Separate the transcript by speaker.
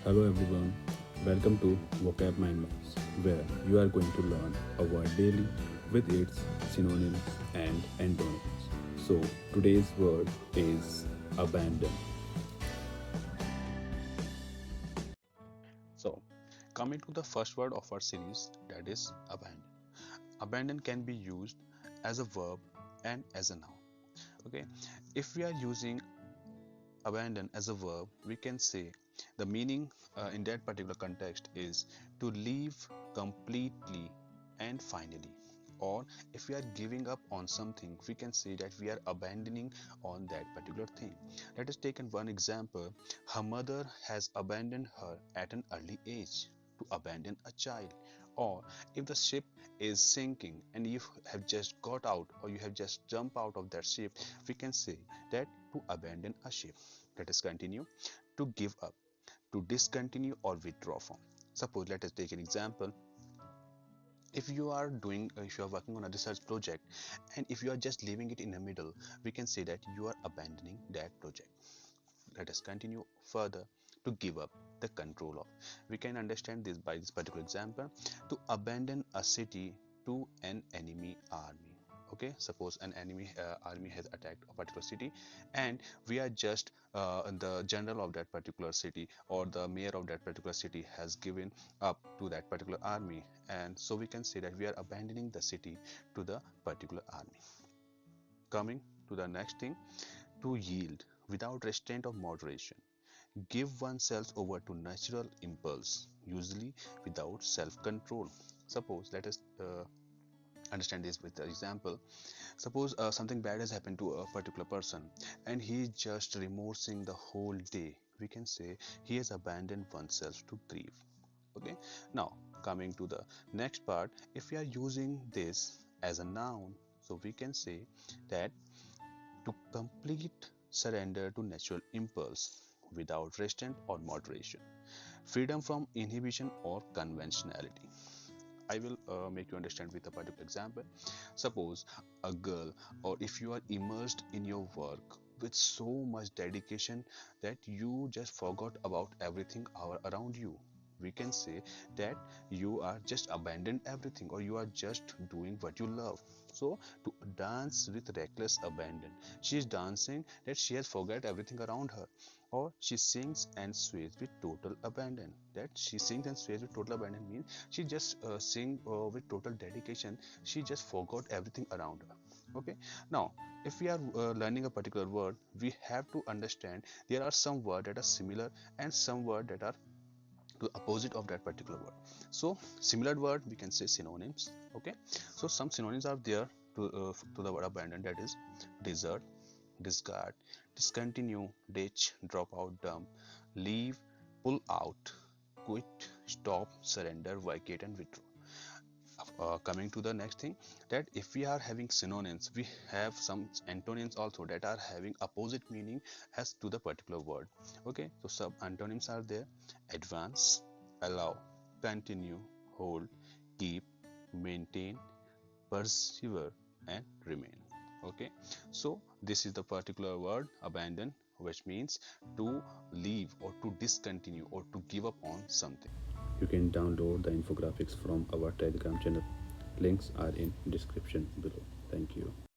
Speaker 1: Hello everyone, welcome to Vocab Mind Maps, where you are going to learn a word daily with its synonyms and antonyms. So today's word is abandon.
Speaker 2: So, coming to the first word of our series, that is abandon. Abandon can be used as a verb and as a noun. Okay, if we are using abandon as a verb, we can say the meaning in that particular context is to leave completely and finally. Or if we are giving up on something, we can say that we are abandoning on that particular thing. Let us take one example. Her mother has abandoned her at an early age. To abandon a child. Or if the ship is sinking and you have just got out or you have just jumped out of that ship, we can say that to abandon a ship. Let us continue. To give up, to discontinue or withdraw from. Suppose let us take an example. If you are working on a research project and if you are just leaving it in the middle, we can say that you are abandoning that project. Let us continue further. To give up the control of, we can understand this by this particular example. To abandon a city to an enemy army. Okay, suppose an enemy army has attacked a particular city and we are just the general of that particular city or the mayor of that particular city has given up to that particular army, and so we can say that we are abandoning the city to the particular army. Coming to the next thing, to yield without restraint or moderation. Give oneself over to natural impulse, usually without self-control. Suppose let us understand this with an example. Suppose something bad has happened to a particular person and he is just remorsing the whole day. We can say he has abandoned oneself to grief. Okay, now coming to the next part, if we are using this as a noun, so we can say that to complete surrender to natural impulse without restraint or moderation, freedom from inhibition or conventionality. I will make you understand with a particular example. Suppose a girl, or if you are immersed in your work with so much dedication that you just forgot about everything around you, we can say that you are just abandoned everything or you are just doing what you love. So to dance with reckless abandon, she is dancing that she has forgot everything around her. Or she sings and sways with total abandon. That she sings and sways with total abandon means she just sing with total dedication. She just forgot everything around her. Okay, now if we are learning a particular word, we have to understand there are some words that are similar and some words that are to opposite of that particular word. So similar word we can say synonyms. Okay, so some synonyms are there to the word abandon, that is desert, discard, discontinue, ditch, drop out, dump, leave, pull out, quit, stop, surrender, vacate, and withdraw. Coming to the next thing, that if we are having synonyms, we have some antonyms also that are having opposite meaning as to the particular word. Okay, so some antonyms are there: advance, allow, continue, hold, keep, maintain, persevere, and remain. Okay, so this is the particular word abandon, which means to leave or to discontinue or to give up on something.
Speaker 1: You can download the infographics from our Telegram channel. Links are in description below. Thank you.